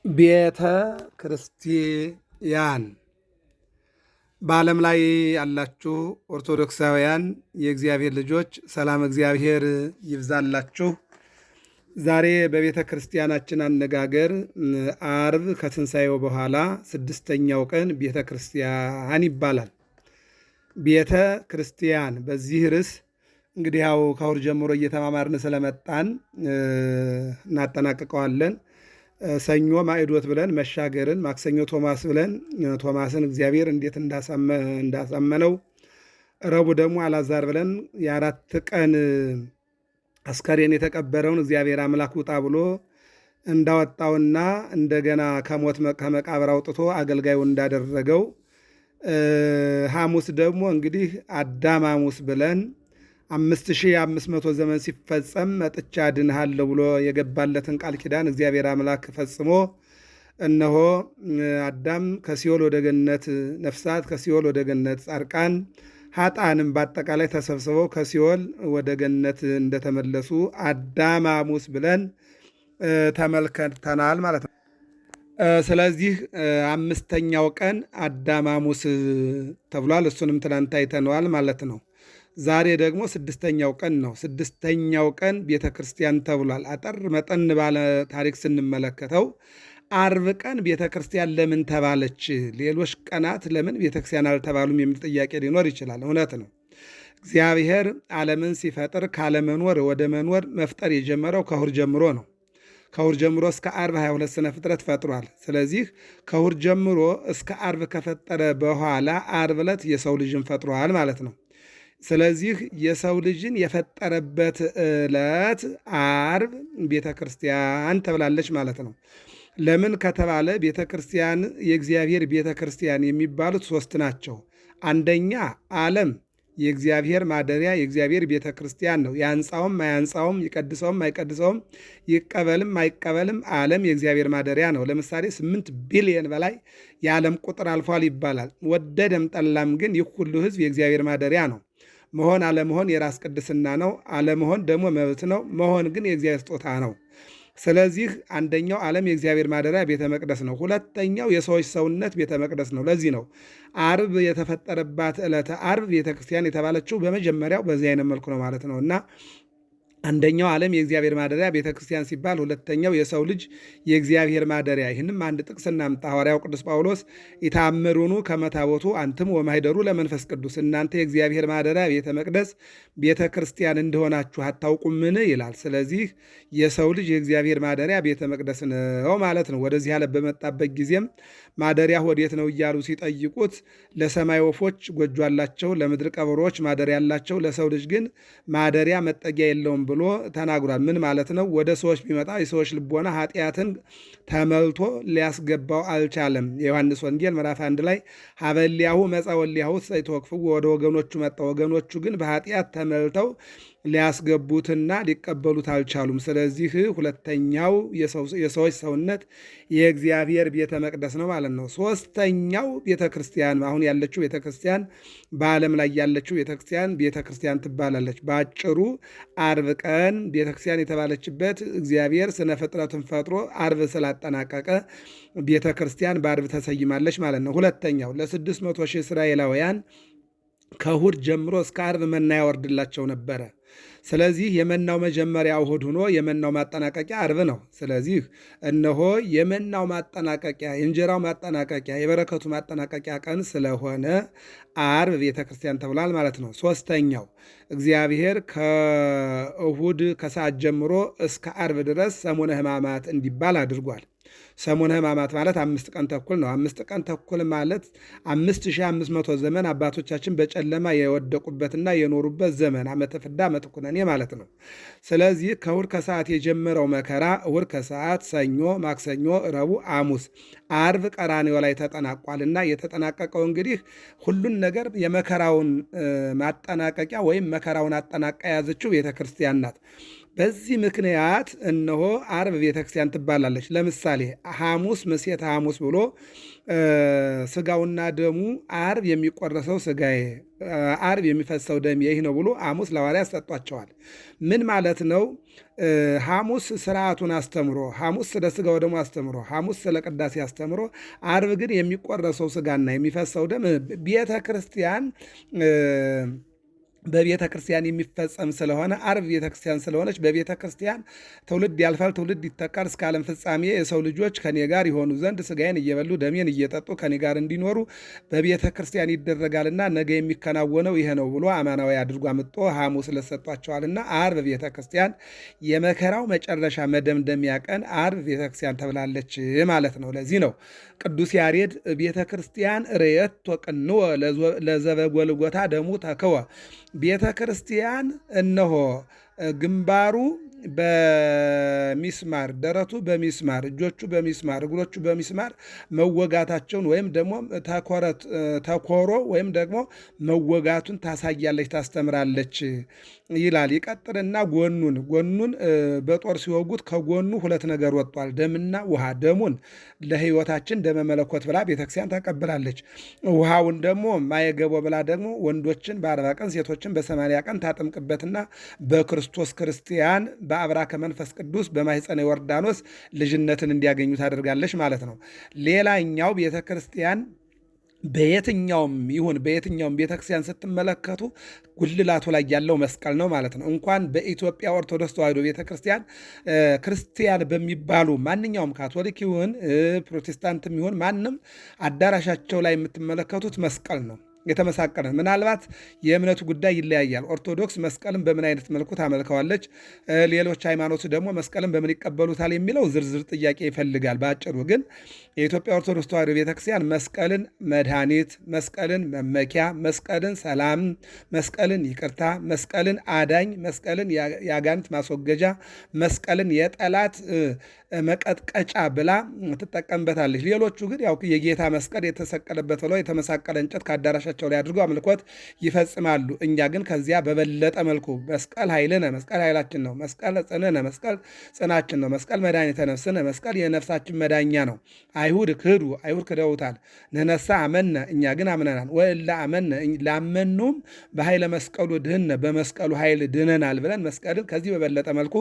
ቤተ ክርስቲያን በዓለም ላይ ያላችሁ ኦርቶዶክሳውያን የእግዚአብሔር ልጆች ሰላም እግዚአብሔር ይብዛላችሁ። ዛሬ በቤተ ክርስቲያናችን አነጋገር አርብ ከትንሣኤው በኋላ ስድስተኛው ቀን ቤተ ክርስቲያን ይባላል። ቤተ ክርስቲያን በዚህ ርዕስ እንግዲህ ያው ከእሑድ ጀምሮ እየተማማርን ስለመጣን እናጠናቅቀዋለን። ሰኞ ማዕዶት ብለን መሻገርን፣ ማክሰኞ ቶማስ ብለን ቶማስን እግዚአብሔር እንዴት እንዳሳመነው፣ ረቡዕ ደግሞ አልዓዛር ብለን የአራት ቀን አስከሬን የተቀበረውን እግዚአብሔር አምላክ ውጣ ብሎ እንዳወጣውና እንደገና ከሞት ከመቃብር አውጥቶ አገልጋዩ እንዳደረገው፣ ሐሙስ ደግሞ እንግዲህ አዳም ሐሙስ ብለን 5500 ዘመን ሲፈጸም መጥቻ ድንሃለሁ ብሎ የገባለትን ቃል ኪዳን እግዚአብሔር አምላክ ፈጽሞ እነሆ አዳም ከሲኦል ወደ ገነት፣ ነፍሳት ከሲኦል ወደ ገነት፣ ጻድቃን ኃጥአንም በአጠቃላይ ተሰብስበው ከሲኦል ወደ ገነት እንደተመለሱ አዳም ሐሙስ ብለን ተመልከተናል ማለት ነው። ስለዚህ አምስተኛው ቀን አዳም ሐሙስ ተብሏል። እሱንም ትናንት አይተነዋል ማለት ነው። ዛሬ ደግሞ ስድስተኛው ቀን ነው። ስድስተኛው ቀን ቤተ ክርስቲያን ተብሏል። አጠር መጠን ባለ ታሪክ ስንመለከተው አርብ ቀን ቤተ ክርስቲያን ለምን ተባለች? ሌሎች ቀናት ለምን ቤተ ክርስቲያን አልተባሉም? የሚል ጥያቄ ሊኖር ይችላል። እውነት ነው። እግዚአብሔር ዓለምን ሲፈጥር ካለመኖር ወደ መኖር መፍጠር የጀመረው ከእሑድ ጀምሮ ነው። ከእሑድ ጀምሮ እስከ አርብ 22 ስነ ፍጥረት ፈጥሯል። ስለዚህ ከእሑድ ጀምሮ እስከ አርብ ከፈጠረ በኋላ አርብ ዕለት የሰው ልጅን ፈጥሯል ማለት ነው። ስለዚህ የሰው ልጅን የፈጠረበት ዕለት አርብ ቤተ ክርስቲያን ተብላለች ማለት ነው። ለምን ከተባለ ቤተ ክርስቲያን የእግዚአብሔር ቤተ ክርስቲያን የሚባሉት ሦስት ናቸው። አንደኛ ዓለም የእግዚአብሔር ማደሪያ የእግዚአብሔር ቤተ ክርስቲያን ነው። ያንጻውም አያንጻውም፣ ይቀድሰውም አይቀድሰውም፣ ይቀበልም አይቀበልም ዓለም የእግዚአብሔር ማደሪያ ነው። ለምሳሌ 8 ቢሊየን በላይ የዓለም ቁጥር አልፏል ይባላል። ወደደም ጠላም ግን ይህ ሁሉ ሕዝብ የእግዚአብሔር ማደሪያ ነው። መሆን አለመሆን የራስ ቅድስና ነው። አለመሆን ደግሞ መብት ነው። መሆን ግን የእግዚአብሔር ስጦታ ነው። ስለዚህ አንደኛው ዓለም የእግዚአብሔር ማደሪያ ቤተ መቅደስ ነው። ሁለተኛው የሰዎች ሰውነት ቤተ መቅደስ ነው። ለዚህ ነው አርብ የተፈጠረባት ዕለተ አርብ ቤተ ክርስቲያን የተባለችው በመጀመሪያው በዚህ አይነት መልኩ ነው ማለት ነው እና አንደኛው ዓለም የእግዚአብሔር ማደሪያ ቤተ ክርስቲያን ሲባል፣ ሁለተኛው የሰው ልጅ የእግዚአብሔር ማደሪያ። ይህንም አንድ ጥቅስ እናምጣ። ሐዋርያው ቅዱስ ጳውሎስ ኢታምሩኑ ከመ ታቦቱ አንትሙ ወማኅደሩ ለመንፈስ ቅዱስ፣ እናንተ የእግዚአብሔር ማደሪያ ቤተ መቅደስ ቤተ ክርስቲያን እንደሆናችሁ አታውቁምን ይላል። ስለዚህ የሰው ልጅ የእግዚአብሔር ማደሪያ ቤተ መቅደስ ነው ማለት ነው። ወደዚህ ዓለም በመጣበት ጊዜም ማደሪያ ወዴት ነው እያሉ ሲጠይቁት ለሰማይ ወፎች ጎጆ አላቸው፣ ለምድር ቀበሮች ማደሪያ አላቸው፣ ለሰው ልጅ ግን ማደሪያ መጠጊያ የለውም ብሎ ተናግሯል። ምን ማለት ነው? ወደ ሰዎች ቢመጣ የሰዎች ልቦና ኃጢአትን ተመልቶ ሊያስገባው አልቻለም። የዮሐንስ ወንጌል ምዕራፍ 1 ላይ ሀበሊያሁ መጻ ወሊያሁ ሰይተወክፍዎ፣ ወደ ወገኖቹ መጣ፣ ወገኖቹ ግን በኃጢአት ተመልተው ሊያስገቡትና ሊቀበሉት አልቻሉም። ስለዚህ ሁለተኛው የሰዎች ሰውነት የእግዚአብሔር ቤተ መቅደስ ነው ማለት ነው። ሦስተኛው ቤተ ክርስቲያን አሁን ያለችው ቤተ ክርስቲያን በዓለም ላይ ያለችው ቤተ ክርስቲያን ትባላለች። በአጭሩ አርብ ቀን ቤተ ክርስቲያን የተባለችበት እግዚአብሔር ስነ ፍጥረትን ፈጥሮ አርብ ስላጠናቀቀ ቤተ ክርስቲያን በአርብ ተሰይማለች ማለት ነው። ሁለተኛው ለ600 ሺህ እስራኤላውያን ከእሑድ ጀምሮ እስከ አርብ መና ያወርድላቸው ነበረ። ስለዚህ የመናው መጀመሪያ እሑድ ሆኖ የመናው ማጠናቀቂያ አርብ ነው። ስለዚህ እነሆ የመናው ማጠናቀቂያ፣ የእንጀራው ማጠናቀቂያ፣ የበረከቱ ማጠናቀቂያ ቀን ስለሆነ አርብ ቤተ ክርስቲያን ተብሏል ማለት ነው። ሦስተኛው እግዚአብሔር ከእሑድ ከሰዓት ጀምሮ እስከ አርብ ድረስ ሰሙነ ሕማማት እንዲባል አድርጓል። ሰሙነ ሕማማት ማለት 5 ቀን ተኩል ነው። 5 ቀን ተኩል ማለት 5500 ዘመን አባቶቻችን በጨለማ የወደቁበትና የኖሩበት ዘመን ዓመተ ፍዳ ዓመተ ኩነኔ ማለት ነው። ስለዚህ ከእሑድ ከሰዓት የጀመረው መከራ እሑድ ከሰዓት፣ ሰኞ፣ ማክሰኞ፣ ረቡዕ፣ ሐሙስ፣ አርብ ቀራንዮ ላይ ተጠናቋልና የተጠናቀቀው እንግዲህ ሁሉን ነገር የመከራውን ማጠናቀቂያ ወይም መከራውን አጠናቃ የያዘችው ቤተ ክርስቲያን ናት። በዚህ ምክንያት እነሆ ዓርብ ቤተክርስቲያን ትባላለች። ለምሳሌ ሐሙስ ምሴተ ሐሙስ ብሎ ስጋውና ደሙ ዓርብ የሚቆረሰው ስጋዬ ዓርብ የሚፈሰው ደሜ ይህ ነው ብሎ ሐሙስ ለሐዋርያት ሰጧቸዋል። ምን ማለት ነው? ሐሙስ ስርዓቱን አስተምሮ፣ ሐሙስ ስለ ስጋው ደሙ አስተምሮ፣ ሐሙስ ስለ ቅዳሴ አስተምሮ፣ ዓርብ ግን የሚቆረሰው ስጋና የሚፈሰው ደም ቤተ ክርስቲያን በቤተ ክርስቲያን የሚፈጸም ስለሆነ ዓርብ ቤተ ክርስቲያን ስለሆነች በቤተ ክርስቲያን ትውልድ ያልፋል፣ ትውልድ ይተካል። እስከ ዓለም ፍጻሜ የሰው ልጆች ከኔ ጋር የሆኑ ዘንድ ስጋዬን እየበሉ ደሜን እየጠጡ ከኔ ጋር እንዲኖሩ በቤተ ክርስቲያን ይደረጋልና ነገ የሚከናወነው ይሄ ነው ብሎ አማናዊ አድርጎ አምጦ ሐሙስ ለሰጧቸዋልና ዓርብ ቤተ ክርስቲያን የመከራው መጨረሻ መደምደሚያ ቀን ዓርብ ቤተ ክርስቲያን ተብላለች ማለት ነው። ለዚህ ነው ቅዱስ ያሬድ ቤተ ክርስቲያን ርየቶ ቅንወ ለዘበጎልጎታ ደሙ ተክወ ቤተ ክርስቲያን እነሆ ግንባሩ በሚስማር ደረቱ በሚስማር እጆቹ በሚስማር እግሮቹ በሚስማር መወጋታቸውን ወይም ደግሞ ተኮሮ ወይም ደግሞ መወጋቱን ታሳያለች፣ ታስተምራለች ይላል። ይቀጥልና ጎኑን በጦር ሲወጉት ከጎኑ ሁለት ነገር ወጥቷል፣ ደምና ውሃ። ደሙን ለሕይወታችን ደመ መለኮት ብላ ቤተክርስቲያን ተቀብላለች። ውሃውን ደግሞ ማየገቦ ብላ ደግሞ ወንዶችን በ40 ቀን ሴቶችን በ80 ቀን ታጠምቅበትና በክርስቶስ ክርስቲያን በአብራከ መንፈስ ቅዱስ በማኅፀነ ዮርዳኖስ ልጅነትን እንዲያገኙ ታደርጋለች ማለት ነው። ሌላኛው ቤተ ክርስቲያን በየትኛውም ቤተክርስቲያን ስትመለከቱ ጉልላቱ ላይ ያለው መስቀል ነው ማለት ነው። እንኳን በኢትዮጵያ ኦርቶዶክስ ተዋሕዶ ቤተክርስቲያን ክርስቲያን በሚባሉ ማንኛውም ካቶሊክ ይሁን ፕሮቴስታንትም ይሁን ማንም አዳራሻቸው ላይ የምትመለከቱት መስቀል ነው የተመሳቀለ። ምናልባት የእምነቱ ጉዳይ ይለያያል። ኦርቶዶክስ መስቀልን በምን አይነት መልኩ ታመልከዋለች፣ ሌሎች ሃይማኖት ደግሞ መስቀልን በምን ይቀበሉታል የሚለው ዝርዝር ጥያቄ ይፈልጋል። በአጭሩ ግን የኢትዮጵያ ኦርቶዶክስ ተዋሕዶ ቤተክርስቲያን መስቀልን መድኃኒት፣ መስቀልን መመኪያ፣ መስቀልን ሰላም፣ መስቀልን ይቅርታ፣ መስቀልን አዳኝ፣ መስቀልን የአጋንንት ማስወገጃ፣ መስቀልን የጠላት መቀጥቀጫ ብላ ትጠቀምበታለች። ሌሎቹ ግን ያው የጌታ መስቀል የተሰቀለበት ብለው የተመሳቀለ እንጨት ከአዳራሻቸው ላይ አድርገው አምልኮት ይፈጽማሉ። እኛ ግን ከዚያ በበለጠ መልኩ መስቀል ኃይልነ፣ መስቀል ኃይላችን ነው፣ መስቀል ጽንዕነ፣ መስቀል ጽናችን ነው፣ መስቀል መድኃኒተ ነፍስነ፣ መስቀል የነፍሳችን መዳኛ ነው። አይሁድ ክህዱ፣ አይሁድ ክደውታል። ንሕነሰ አመነ፣ እኛ ግን አምነናል። ወእለ አመነ፣ ላመኑም በኃይለ መስቀሉ ድህነ፣ በመስቀሉ ኃይል ድነናል ብለን መስቀልን ከዚህ በበለጠ መልኩ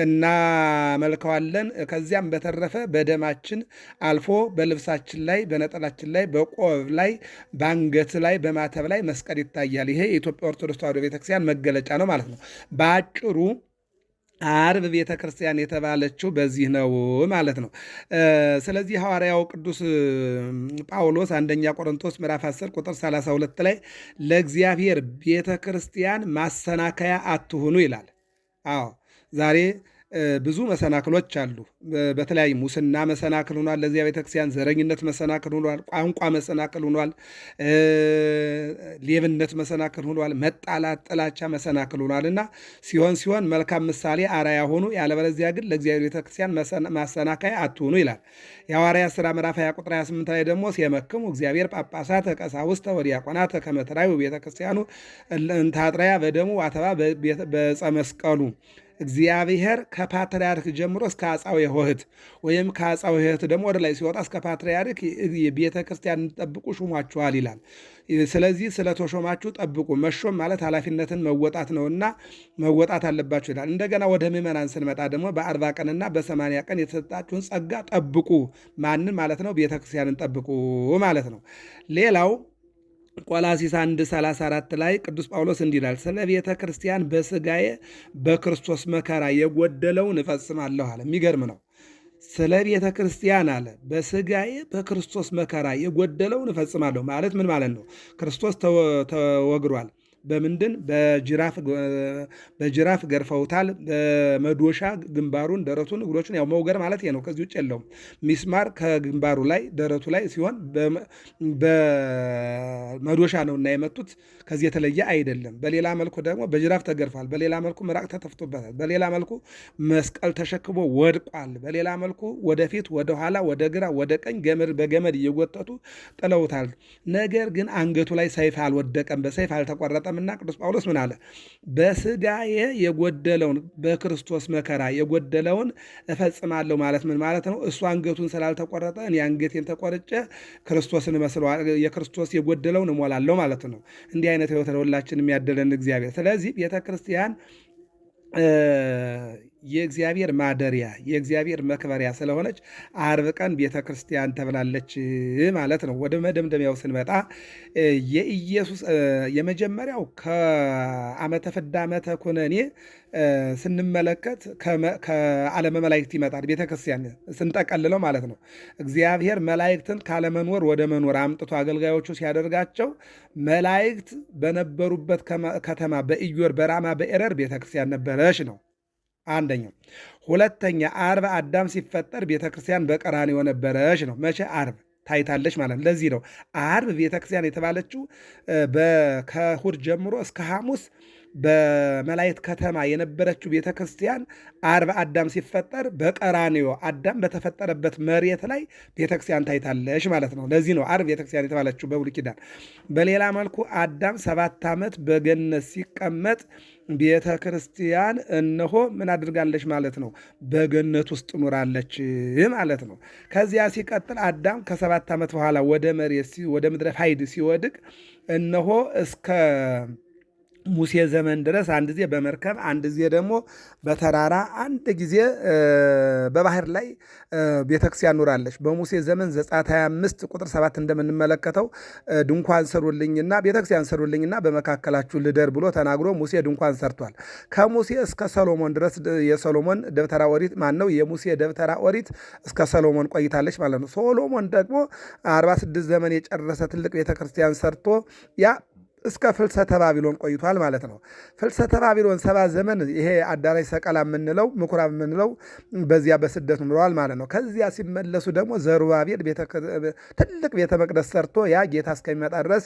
እናመልከዋለን። ከዚያም በተረፈ በደማችን አልፎ በልብሳችን ላይ፣ በነጠላችን ላይ፣ በቆብ ላይ፣ በአንገት ላይ፣ በማተብ ላይ መስቀል ይታያል። ይሄ የኢትዮጵያ ኦርቶዶክስ ተዋሕዶ ቤተክርስቲያን መገለጫ ነው ማለት ነው። በአጭሩ ዓርብ ቤተ ክርስቲያን የተባለችው በዚህ ነው ማለት ነው። ስለዚህ ሐዋርያው ቅዱስ ጳውሎስ አንደኛ ቆሮንቶስ ምዕራፍ 10 ቁጥር 32 ላይ ለእግዚአብሔር ቤተ ክርስቲያን ማሰናከያ አትሁኑ ይላል። አዎ ዛሬ ብዙ መሰናክሎች አሉ። በተለያዩ ሙስና መሰናክል ሆኗል። ለዚያ ቤተክርስቲያን ዘረኝነት መሰናክል ሆኗል። ቋንቋ መሰናክል ሆኗል። ሌብነት መሰናክል ሆኗል። መጣላት፣ ጥላቻ መሰናክል ሆኗል እና ሲሆን መልካም ምሳሌ አርአያ ሆኑ፣ ያለበለዚያ ግን ለእግዚአብሔር ቤተክርስቲያን ማሰናከያ አትሆኑ ይላል። የሐዋርያት ሥራ ምዕራፍ 20 ቁጥር 28 ላይ ደግሞ ሲመክሙ እግዚአብሔር ጳጳሳተ ቀሳውስተ ወዲያቆናተ ከመ ትራዩ ቤተክርስቲያኑ እንተ አጥራያ በደሙ ዋተባ በዕፀ መስቀሉ እግዚአብሔር ከፓትርያርክ ጀምሮ እስከ አጻዊ ሆህት ወይም ከአጻዊ ሆህት ደግሞ ወደ ላይ ሲወጣ እስከ ፓትርያርክ ቤተ ክርስቲያን ጠብቁ ሾሟችኋል ይላል። ስለዚህ ስለተሾማችሁ ጠብቁ። መሾም ማለት ኃላፊነትን መወጣት ነውና መወጣት አለባችሁ ይላል። እንደገና ወደ ምዕመናን ስንመጣ ደግሞ በ40 ቀንና በ80 ቀን የተሰጣችሁን ጸጋ ጠብቁ። ማንን ማለት ነው? ቤተ ክርስቲያንን ጠብቁ ማለት ነው። ሌላው ቆላሲስ 1:34 ላይ ቅዱስ ጳውሎስ እንዲህ ይላል፣ ስለ ቤተ ክርስቲያን በሥጋዬ በክርስቶስ መከራ የጎደለውን እፈጽማለሁ አለ። የሚገርም ነው። ስለ ቤተ ክርስቲያን አለ በሥጋዬ በክርስቶስ መከራ የጎደለውን እፈጽማለሁ ማለት ምን ማለት ነው? ክርስቶስ ተወግሯል። በምንድን በጅራፍ ገርፈውታል። በመዶሻ ግንባሩን፣ ደረቱን፣ እግሮቹን ያው መውገር ማለት ነው። ከዚህ ውጭ የለውም። ሚስማር ከግንባሩ ላይ ደረቱ ላይ ሲሆን በመዶሻ ነውና የመቱት ከዚህ የተለየ አይደለም። በሌላ መልኩ ደግሞ በጅራፍ ተገርፏል። በሌላ መልኩ ምራቅ ተተፍቶበታል። በሌላ መልኩ መስቀል ተሸክሞ ወድቋል። በሌላ መልኩ ወደፊት፣ ወደኋላ፣ ወደ ግራ፣ ወደ ቀኝ በገመድ እየጎተቱ ጥለውታል። ነገር ግን አንገቱ ላይ ሰይፍ አልወደቀም፣ በሰይፍ አልተቆረጠም አልተፈጸመምና ቅዱስ ጳውሎስ ምን አለ? በስጋዬ የጎደለውን በክርስቶስ መከራ የጎደለውን እፈጽማለሁ ማለት ምን ማለት ነው? እሱ አንገቱን ስላልተቆረጠ እኔ አንገቴን ተቆርጬ ክርስቶስን እመስለዋለሁ፣ የክርስቶስ የጎደለውን እሞላለሁ ማለት ነው። እንዲህ አይነት ሕይወት ለሁላችን የሚያደለን እግዚአብሔር። ስለዚህ ቤተ ክርስቲያን የእግዚአብሔር ማደሪያ የእግዚአብሔር መክበሪያ ስለሆነች ዓርብ ቀን ቤተ ክርስቲያን ተብላለች ማለት ነው። ወደ መደምደሚያው ስንመጣ የኢየሱስ የመጀመሪያው ከዓመተ ፍዳ ዓመተ ኩነኔ ስንመለከት ከዓለመ መላእክት ይመጣል። ቤተ ክርስቲያን ስንጠቀልለው ማለት ነው። እግዚአብሔር መላእክትን ካለመኖር ወደ መኖር አምጥቶ አገልጋዮቹ ሲያደርጋቸው መላእክት በነበሩበት ከተማ በኢዮር በራማ በኤረር ቤተ ክርስቲያን ነበረች ነው አንደኛው። ሁለተኛ ዓርብ አዳም ሲፈጠር ቤተ ክርስቲያን በቀራንዮ ነበረች ነው። መቼ? ዓርብ ታይታለች ማለት ነው። ለዚህ ነው ዓርብ ቤተ ክርስቲያን የተባለችው ከእሑድ ጀምሮ እስከ ሐሙስ በመላእክት ከተማ የነበረችው ቤተ ክርስቲያን ዓርብ አዳም ሲፈጠር በቀራንዮ አዳም በተፈጠረበት መሬት ላይ ቤተ ክርስቲያን ታይታለች ማለት ነው። ለዚህ ነው ዓርብ ቤተ ክርስቲያን የተባለችው በብሉይ ኪዳን። በሌላ መልኩ አዳም 7 ዓመት በገነት ሲቀመጥ ቤተ ክርስቲያን እነሆ ምን አድርጋለች ማለት ነው? በገነት ውስጥ ኑራለች ማለት ነው። ከዚያ ሲቀጥል አዳም ከ7 ዓመት በኋላ ወደ መሬት ወደ ምድረ ፋይድ ሲወድቅ እነሆ እስከ ሙሴ ዘመን ድረስ አንድ ጊዜ በመርከብ አንድ ጊዜ ደግሞ በተራራ አንድ ጊዜ በባህር ላይ ቤተክርስቲያን ኑራለች። በሙሴ ዘመን ዘጸአት 25 ቁጥር 7 እንደምንመለከተው ድንኳን ሰሩልኝና ቤተክርስቲያን ሰሩልኝና በመካከላችሁ ልደር ብሎ ተናግሮ ሙሴ ድንኳን ሰርቷል። ከሙሴ እስከ ሰሎሞን ድረስ የሰሎሞን ደብተራ ኦሪት ነው የሙሴ ደብተራ ኦሪት እስከ ሰሎሞን ቆይታለች ማለት ነው። ሰሎሞን ደግሞ 46 ዘመን የጨረሰ ትልቅ ቤተክርስቲያን ሰርቶ ያ እስከ ፍልሰተ ባቢሎን ቆይቷል ማለት ነው። ፍልሰተ ባቢሎን 70 ዘመን ይሄ አዳራሽ ሰቀላ የምንለው ምኩራብ የምንለው በዚያ በስደት ኑረዋል ማለት ነው። ከዚያ ሲመለሱ ደግሞ ዘሩባቤል ትልቅ ቤተ መቅደስ ሰርቶ ያ ጌታ እስከሚመጣ ድረስ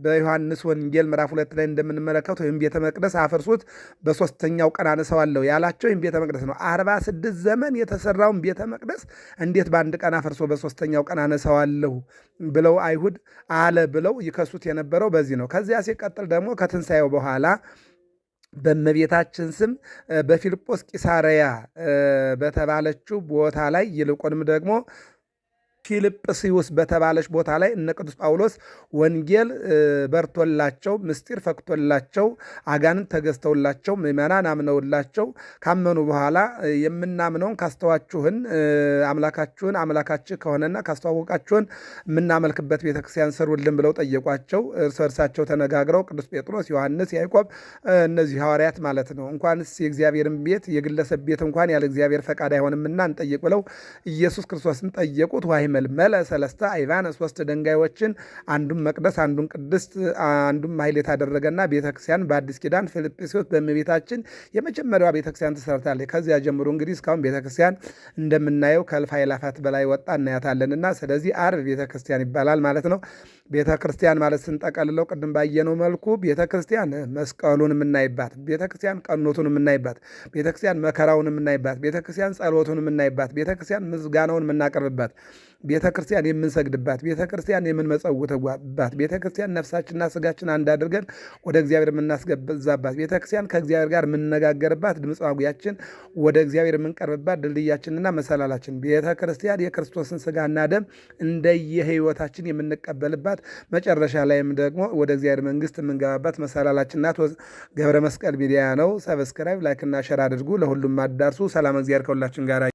በዮሐንስ ወንጌል ምዕራፍ 2 ላይ እንደምንመለከቱ ይህም ቤተ መቅደስ አፍርሱት በሶስተኛው ቀን አነሳዋለሁ ያላቸው ይህም ቤተ መቅደስ ነው። 46 ዘመን የተሰራውን ቤተ መቅደስ እንዴት በአንድ ቀን አፍርሶ በሶስተኛው ቀን አነሳዋለሁ ብለው አይሁድ አለ ብለው ይከሱት የነበረው በዚህ ነው። ከዚያ ሲቀጥል ደግሞ ከትንሣኤው በኋላ በእመቤታችን ስም በፊልጶስ ቂሳርያ በተባለችው ቦታ ላይ ይልቁንም ደግሞ ፊልጵስዩስ በተባለች ቦታ ላይ እነ ቅዱስ ጳውሎስ ወንጌል በርቶላቸው ምስጢር ፈክቶላቸው አጋንንት ተገዝተውላቸው ምዕመናን አምነውላቸው ካመኑ በኋላ የምናምነውን ካስተዋችሁን አምላካችሁን አምላካችሁ ከሆነና ካስተዋወቃችሁን የምናመልክበት ቤተክርስቲያን ስሩልን ብለው ጠየቋቸው። እርስ በርሳቸው ተነጋግረው ቅዱስ ጴጥሮስ፣ ዮሐንስ፣ ያዕቆብ እነዚህ ሐዋርያት ማለት ነው እንኳንስ የእግዚአብሔርን ቤት የግለሰብ ቤት እንኳን ያለ እግዚአብሔር ፈቃድ አይሆንምና እንጠይቅ ብለው ኢየሱስ ክርስቶስን ጠየቁት። መልመለ ሰለስተ አይባነ 3 ድንጋዮችን አንዱን መቅደስ አንዱን ቅድስት አንዱን ማሕሌት አደረገና ቤተክርስቲያን በአዲስ ኪዳን ፊልጵስዩስ በእመቤታችን የመጀመሪያዋ ቤተክርስቲያን ተሰርታለች። ከዚያ ጀምሮ እንግዲህ እስካሁን ቤተክርስቲያን እንደምናየው ከእልፍ አእላፋት በላይ ወጣ እናያታለንና ስለዚህ ዓርብ ቤተክርስቲያን ይባላል ማለት ነው። ቤተክርስቲያን ማለት ስንጠቀልለው ቅድም ባየነው መልኩ ቤተክርስቲያን መስቀሉን የምናይባት፣ ቤተክርስቲያን ቀኖቱን የምናይባት፣ ቤተክርስቲያን መከራውን የምናይባት፣ ቤተክርስቲያን ጸሎቱን የምናይባት፣ ቤተክርስቲያን ምስጋናውን የምናቀርብባት፣ ቤተክርስቲያን የምንሰግድባት፣ ቤተክርስቲያን የምንመጸውትባት፣ ቤተክርስቲያን ነፍሳችንና ስጋችን አንድ አድርገን ወደ እግዚአብሔር የምናስገዛባት፣ ቤተክርስቲያን ከእግዚአብሔር ጋር የምንነጋገርባት፣ ድምፅ ማጉያችን ወደ እግዚአብሔር የምንቀርብባት፣ ድልድያችንና መሰላላችን፣ ቤተክርስቲያን የክርስቶስን ስጋና ደም እንደየህይወታችን የምንቀበልባት፣ መጨረሻ ላይም ደግሞ ወደ እግዚአብሔር መንግስት የምንገባባት መሰላላችን ናት። ገብረ መስቀል ሚዲያ ነው። ሰብስክራይብ፣ ላይክና ሸር አድርጉ። ለሁሉም አዳርሱ። ሰላም እግዚአብሔር ከሁላችን ጋር